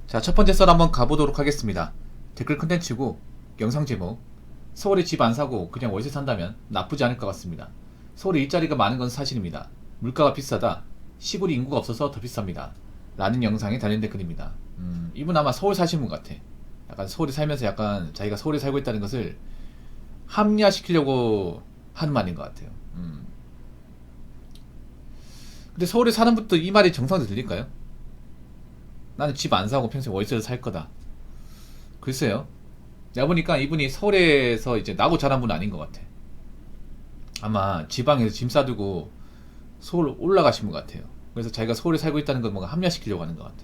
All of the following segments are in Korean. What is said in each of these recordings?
자, 첫 번째 썰 한번 가보도록 하겠습니다. 댓글 컨텐츠고 영상 제목: 서울에 집 안 사고 그냥 월세 산다면 나쁘지 않을 것 같습니다. 서울에 일자리가 많은 건 사실입니다. 물가가 비싸다. 시골이 인구가 없어서 더 비쌉니다. 라는 영상에 달린 댓글입니다. 이분 아마 서울 사신 분 같아. 약간 서울에 살면서 약간 자기가 서울에 살고 있다는 것을 합리화시키려고 하는 말인 것 같아요. 근데 서울에 사는 분도 이 말이 정상도 들릴까요? 나는 집 안 사고 평생 월세로 살 거다. 글쎄요. 내가 보니까 이분이 서울에서 이제 나고 자란 분 아닌 것 같아. 아마 지방에서 짐 싸두고 서울 올라가신 분 같아요. 그래서 자기가 서울에 살고 있다는 걸 뭔가 합리화시키려고 하는 것 같아.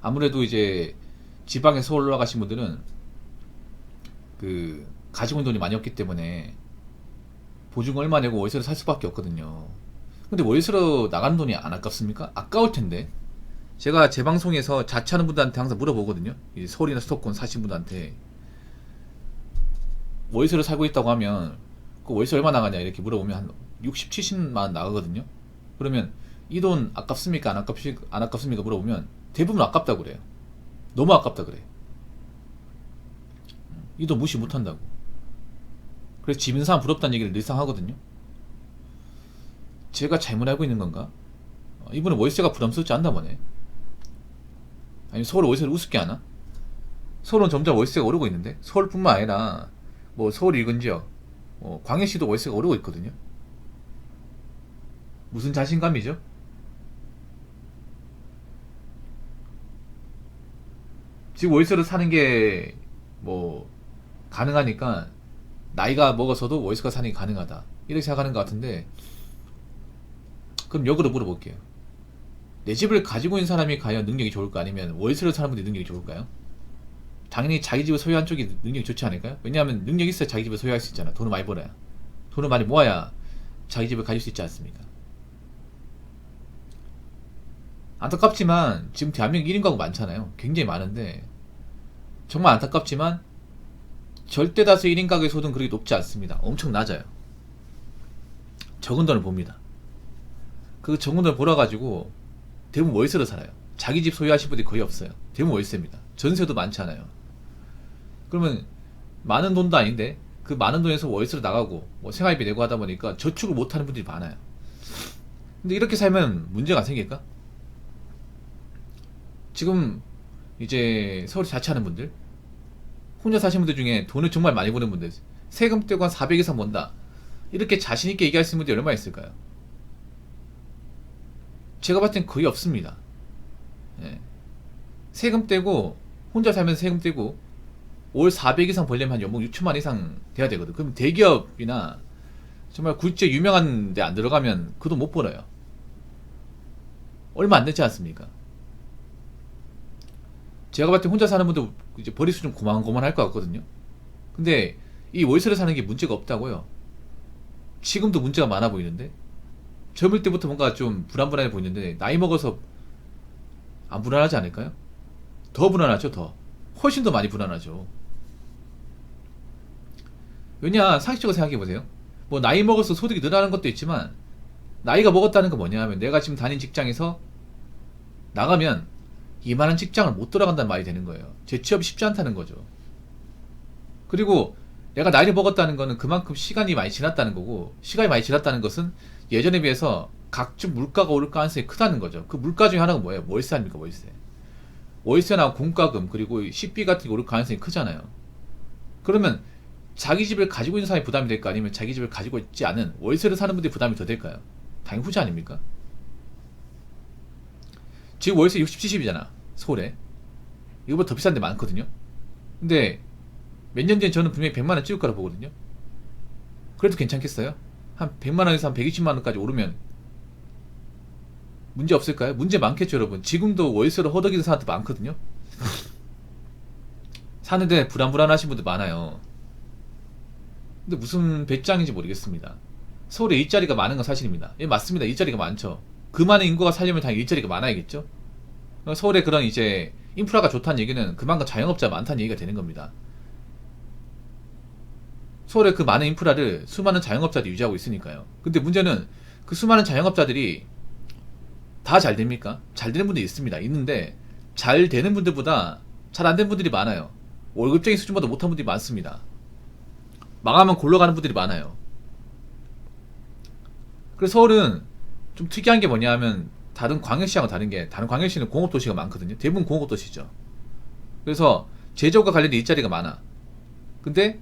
아무래도 이제 지방에 서울 올라가신 분들은 그 가지고 있는 돈이 많이 없기 때문에 보증 얼마 내고 월세로 살 수밖에 없거든요. 근데 월세로 나가는 돈이 안 아깝습니까? 아까울 텐데. 제가 제 방송에서 자취하는 분들한테 항상 물어보거든요. 이 서울이나 수도권 사신 분들한테 월세로 살고 있다고 하면 그 월세 얼마 나가냐 이렇게 물어보면 한 60, 70만 원 나가거든요. 그러면 이 돈 아깝습니까? 안 아깝습니까? 물어보면 대부분 아깝다고 그래요. 너무 아깝다 그래. 이 돈 무시 못한다고. 그래서 집 있는 사람 부럽다는 얘기를 늘상 하거든요. 제가 잘못 알고 있는 건가? 이분은 월세가 부담스럽지 않나 보네. 아니 서울 월세를 우습게 하나? 서울은 점점 월세가 오르고 있는데 서울뿐만 아니라 뭐 서울 인근 지역, 광역시도 월세가 오르고 있거든요. 무슨 자신감이죠? 지금 월세로 사는 게 뭐 가능하니까 나이가 먹어서도 월세가 사는 게 가능하다 이렇게 생각하는 것 같은데, 그럼 역으로 물어볼게요. 내 집을 가지고 있는 사람이 과연 능력이 좋을까, 아니면 월세로 사는 분이 능력이 좋을까요? 당연히 자기 집을 소유한 쪽이 능력이 좋지 않을까요? 왜냐하면 능력이 있어야 자기 집을 소유할 수 있잖아. 돈을 많이 벌어야. 돈을 많이 모아야 자기 집을 가질 수 있지 않습니까? 안타깝지만 지금 대한민국 1인 가구 많잖아요. 굉장히 많은데 정말 안타깝지만 절대 다수 1인 가구의 소득은 그렇게 높지 않습니다. 엄청 낮아요. 적은 돈을 봅니다. 그 적은 돈을 벌어가지고 대부분 월세로 살아요. 자기 집 소유하신 분들이 거의 없어요. 대부분 월세입니다. 전세도 많지 않아요. 그러면 많은 돈도 아닌데 그 많은 돈에서 월세로 나가고 뭐 생활비 내고 하다 보니까 저축을 못하는 분들이 많아요. 근데 이렇게 살면 문제가 안 생길까? 지금 이제 서울에 자취하는 분들, 혼자 사시는 분들 중에 돈을 정말 많이 버는 분들, 세금 떼고 한 400 이상 번다, 이렇게 자신있게 얘기할 수 있는 분들이 얼마나 있을까요? 제가 봤을 땐 거의 없습니다. 예. 세금 떼고 혼자 살면서 세금 떼고 월 400 이상 벌려면 한 연봉 6천만 이상 돼야 되거든. 그럼 대기업이나 정말 굴지에 유명한 데 안 들어가면 그 돈 못 벌어요. 얼마 안 되지 않습니까? 제가 봤을 때 혼자 사는 분도 이제 벌이수 좀 고만고만할 것 같거든요. 근데 이 월세로 사는 게 문제가 없다고요. 지금도 문제가 많아 보이는데, 젊을 때부터 뭔가 좀 불안불안해 보이는데 나이 먹어서 안 불안하지 않을까요? 더 불안하죠. 더 훨씬 더 많이 불안하죠. 왜냐, 상식적으로 생각해보세요. 뭐 나이 먹어서 소득이 늘어나는 것도 있지만 나이가 먹었다는 건 뭐냐 하면 내가 지금 다닌 직장에서 나가면 이만한 직장을 못 돌아간다는 말이 되는 거예요. 재취업이 쉽지 않다는 거죠. 그리고 내가 나이를 먹었다는 거는 그만큼 시간이 많이 지났다는 거고, 시간이 많이 지났다는 것은 예전에 비해서 각종 물가가 오를 가능성이 크다는 거죠. 그 물가 중에 하나가 뭐예요? 월세 아닙니까? 월세. 월세나 공과금 그리고 식비 같은 게 오를 가능성이 크잖아요. 그러면 자기 집을 가지고 있는 사람이 부담이 될까, 아니면 자기 집을 가지고 있지 않은 월세를 사는 분들이 부담이 더 될까요? 당연히 후자 아닙니까? 지금 월세 60, 70이잖아 서울에. 이거보다 더 비싼 데 많거든요. 근데 몇 년 전에 저는 분명히 100만원 찍을 거라 보거든요. 그래도 괜찮겠어요? 한 100만원에서 한 120만원까지 오르면 문제 없을까요? 문제 많겠죠 여러분. 지금도 월세로 허덕이는 사람들 많거든요. 사는데 불안불안하신 분들 많아요. 근데 무슨 배짱인지 모르겠습니다. 서울에 일자리가 많은 건 사실입니다. 예, 맞습니다. 일자리가 많죠. 그 많은 인구가 살려면 당연히 일자리가 많아야겠죠. 서울에 그런 이제 인프라가 좋다는 얘기는 그만큼 자영업자가 많다는 얘기가 되는 겁니다. 서울에 그 많은 인프라를 수많은 자영업자들이 유지하고 있으니까요. 근데 문제는 그 수많은 자영업자들이 다 잘 됩니까? 잘 되는 분들이 있습니다. 있는데 잘 되는 분들보다 잘 안 된 분들이 많아요. 월급쟁이 수준보다 못한 분들이 많습니다. 망하면 골로 가는 분들이 많아요. 그래서 서울은 좀 특이한 게 뭐냐 하면 다른 광역시하고 다른 게, 다른 광역시는 공업도시가 많거든요. 대부분 공업도시죠. 그래서 제조업과 관련된 일자리가 많아. 근데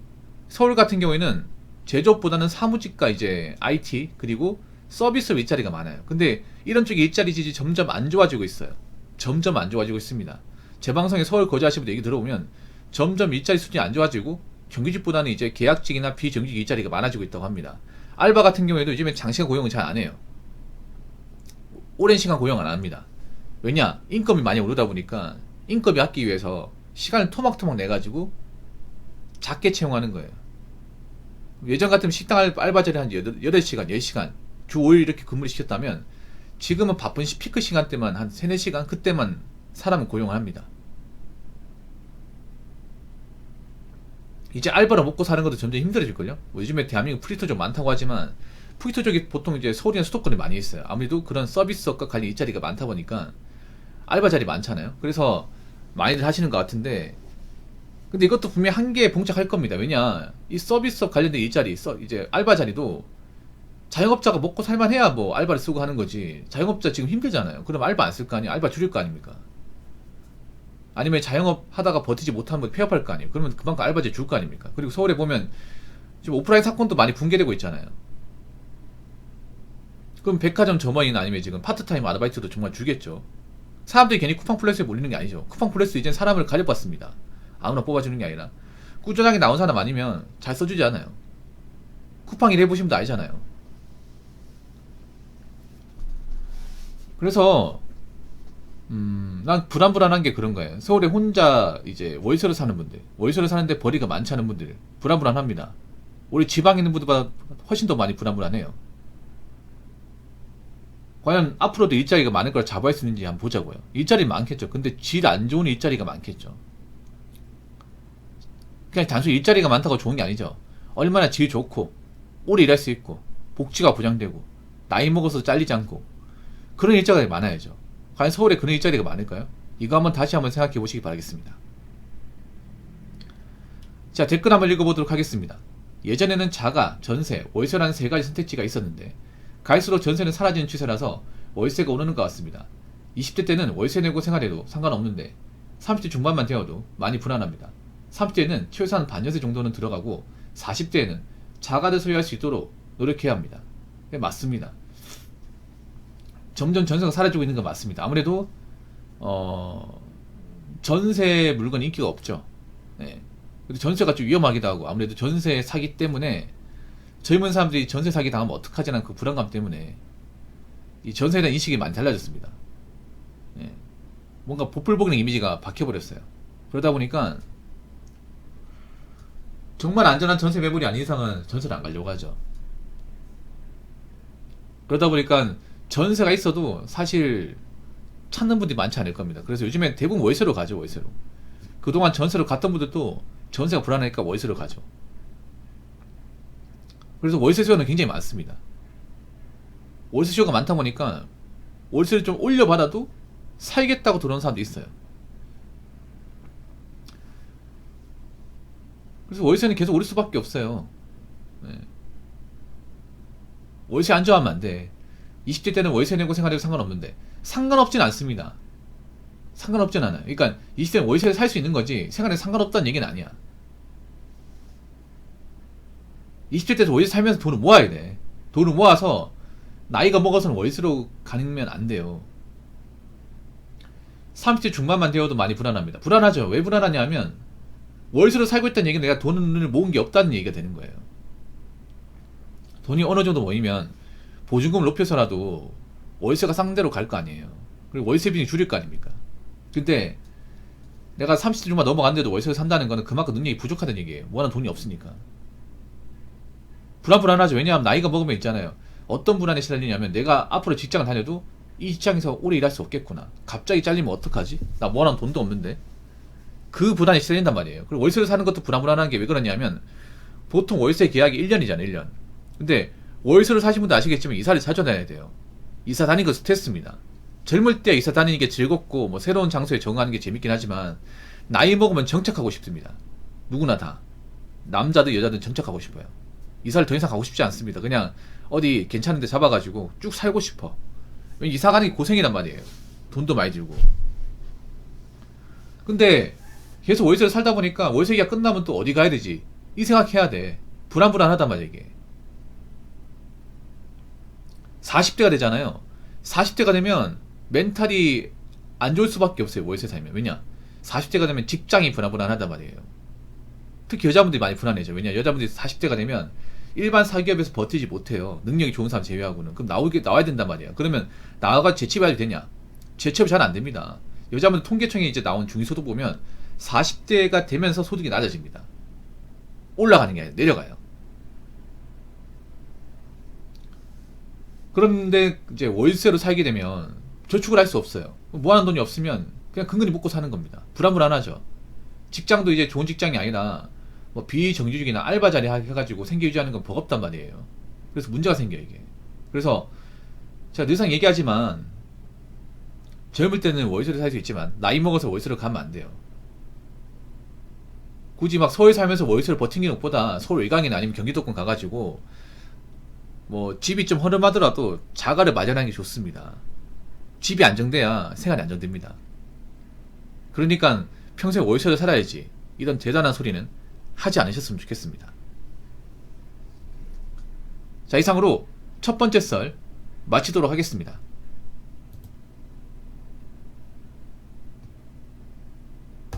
서울 같은 경우에는 제조업보다는 사무직과 이제 IT 그리고 서비스 일자리가 많아요. 근데 이런 쪽의 일자리 질이 점점 안 좋아지고 있어요. 점점 안 좋아지고 있습니다. 제 방송에 서울 거주하시는 분들 얘기 들어보면 점점 일자리 수준이 안 좋아지고 정규직보다는 이제 계약직이나 비정규직 일자리가 많아지고 있다고 합니다. 알바 같은 경우에도 요즘에 장시간 고용은 잘 안 해요. 오랜 시간 고용 안 합니다. 왜냐? 인건비 많이 오르다 보니까 인건비 아끼기 위해서 시간을 토막토막 내가지고 작게 채용하는 거예요. 예전 같으면 식당 알바자리 한 8시간, 10시간, 주 5일 이렇게 근무를 시켰다면 지금은 바쁜 피크 시간대만 한 3, 4시간 그때만 사람을 고용을 합니다. 이제 알바로 먹고 사는 것도 점점 힘들어질걸요? 뭐 요즘에 대한민국 프리터족 많다고 하지만 프리터족이 보통 이제 서울이나 수도권에 많이 있어요. 아무래도 그런 서비스업과 관련 일자리가 많다 보니까 알바 자리 많잖아요. 그래서 많이들 하시는 것 같은데, 근데 이것도 분명히 한계에 봉착할 겁니다. 왜냐, 이 서비스업 관련된 일자리, 이제 알바 자리도 자영업자가 먹고 살만해야 뭐 알바를 쓰고 하는 거지. 자영업자 지금 힘들잖아요. 그럼 알바 안 쓸 거 아니에요? 알바 줄일 거 아닙니까? 아니면 자영업 하다가 버티지 못하는 분 폐업할 거 아니에요? 그러면 그만큼 알바제 줄 거 아닙니까? 그리고 서울에 보면 지금 오프라인 사건도 많이 붕괴되고 있잖아요. 그럼 백화점 점원이나 아니면 지금 파트타임 아르바이트도 정말 주겠죠. 사람들이 괜히 쿠팡 플러스에 몰리는 게 아니죠. 쿠팡 플러스 이젠 사람을 가려봤습니다. 아무나 뽑아주는 게 아니라 꾸준하게 나온 사람 아니면 잘 써주지 않아요. 쿠팡 일 해보신 분도 알잖아요. 그래서 난 불안불안한 게 그런 거예요. 서울에 혼자 이제 월세로 사는 분들, 월세로 사는데 벌이가 많지 않은 분들 불안불안합니다. 우리 지방에 있는 분들보다 훨씬 더 많이 불안불안해요. 과연 앞으로도 일자리가 많을 걸 자부할 수 있는지 한번 보자고요. 일자리 많겠죠. 근데 질 안 좋은 일자리가 많겠죠. 그냥 단순히 일자리가 많다고 좋은 게 아니죠. 얼마나 질 좋고 오래 일할 수 있고 복지가 보장되고 나이 먹어서 잘리지 않고 그런 일자리가 많아야죠. 과연 서울에 그런 일자리가 많을까요? 이거 한번 다시 한번 생각해 보시기 바라겠습니다. 자, 댓글 한번 읽어보도록 하겠습니다. 예전에는 자가, 전세, 월세라는 세 가지 선택지가 있었는데 갈수록 전세는 사라지는 추세라서 월세가 오르는 것 같습니다. 20대 때는 월세 내고 생활해도 상관없는데 30대 중반만 되어도 많이 불안합니다. 30대에는 최소한 반년세 정도는 들어가고 40대에는 자가를 소유할 수 있도록 노력해야 합니다. 네, 맞습니다. 점점 전세가 사라지고 있는 건 맞습니다. 아무래도 전세 물건 인기가 없죠. 네. 전세가 좀 위험하기도 하고 아무래도 전세 사기 때문에 젊은 사람들이 전세 사기 당하면 어떡하지라는 그 불안감 때문에 이 전세에 대한 인식이 많이 달라졌습니다. 네. 뭔가 보풀보기는 이미지가 박혀버렸어요. 그러다 보니까 정말 안전한 전세 매물이 아닌 이상은 전세를 안 가려고 하죠. 그러다 보니까 전세가 있어도 사실 찾는 분들이 많지 않을 겁니다. 그래서 요즘에 대부분 월세로 가죠. 월세로. 그동안 전세로 갔던 분들도 전세가 불안하니까 월세로 가죠. 그래서 월세 수요는 굉장히 많습니다. 월세 수요가 많다 보니까 월세를 좀 올려받아도 살겠다고 들어오는 사람도 있어요. 그래서 월세는 계속 오를 수밖에 없어요. 네. 월세 안 좋아하면 안 돼. 20대 때는 월세 내고 생활해도 상관없는데 상관없진 않습니다. 상관없진 않아요. 그러니까 20대는 월세를 살 수 있는 거지 생활에 상관없다는 얘기는 아니야. 20대 때도 월세 살면서 돈을 모아야 돼. 돈을 모아서 나이가 먹어서는 월세로 가면 안 돼요. 30대 중반만 되어도 많이 불안합니다. 불안하죠. 왜 불안하냐면 월세로 살고 있다는 얘기는 내가 돈을 모은 게 없다는 얘기가 되는 거예요. 돈이 어느 정도 모이면 보증금을 높여서라도 월세가 상대로 갈 거 아니에요. 그리고 월세 비용이 줄일 거 아닙니까? 근데 내가 30대 중반 넘어갔는데도 월세를 산다는 거는 그만큼 능력이 부족하다는 얘기예요. 워낙 돈이 없으니까. 불안하죠. 왜냐하면 나이가 먹으면 있잖아요. 어떤 불안에 시달리냐면 내가 앞으로 직장을 다녀도 이 직장에서 오래 일할 수 없겠구나. 갑자기 잘리면 어떡하지? 나 원하는 돈도 없는데. 그 불안에 시달린단 말이에요. 그리고 월세를 사는 것도 불안한 게 왜 그러냐면 보통 월세 계약이 1년이잖아요. 1년. 근데 월세를 사신 분도 아시겠지만 이사를 자주 다녀야 돼요. 이사 다니는 거 스트레스입니다. 젊을 때 이사 다니는 게 즐겁고 뭐 새로운 장소에 적응하는 게 재밌긴 하지만 나이 먹으면 정착하고 싶습니다. 누구나 다. 남자든 여자든 정착하고 싶어요. 이사를 더 이상 가고 싶지 않습니다. 그냥 어디 괜찮은 데 잡아가지고 쭉 살고 싶어. 이사 가는 게 고생이란 말이에요. 돈도 많이 들고. 근데 계속 월세로 살다 보니까 월세기가 끝나면 또 어디 가야 되지? 이 생각해야 돼. 불안불안하단 말이야 이게. 40대가 되잖아요. 40대가 되면 멘탈이 안 좋을 수밖에 없어요. 월세 살면. 왜냐? 40대가 되면 직장이 불안불안하단 말이에요. 특히 여자분들이 많이 불안해져. 왜냐? 여자분들이 40대가 되면 일반 사기업에서 버티지 못해요. 능력이 좋은 사람 제외하고는. 그럼 나와야 된단 말이에요. 그러면 나와가 재취업해야 되냐? 재취업이 잘 안 됩니다. 여자분들 통계청에 이제 나온 중위소득 보면 40대가 되면서 소득이 낮아집니다. 올라가는 게 아니라 내려가요. 그런데 이제 월세로 살게 되면 저축을 할 수 없어요. 모아놓은 돈이 없으면 그냥 근근히 먹고 사는 겁니다. 불안불안하죠. 직장도 이제 좋은 직장이 아니라 뭐 비정규직이나 알바 자리 해가지고 생계 유지하는 건 버겁단 말이에요. 그래서 문제가 생겨요 이게. 그래서 제가 늘상 얘기하지만 젊을 때는 월세로 살 수 있지만 나이 먹어서 월세로 가면 안 돼요. 굳이 막 서울 살면서 월세로 버티는 것보다 서울 외곽이나 아니면 경기도권 가가지고 뭐 집이 좀 허름하더라도 자가를 마련하는 게 좋습니다. 집이 안정돼야 생활이 안정됩니다. 그러니까 평생 월세로 살아야지 이런 대단한 소리는 하지 않으셨으면 좋겠습니다. 자, 이상으로 첫 번째 썰 마치도록 하겠습니다.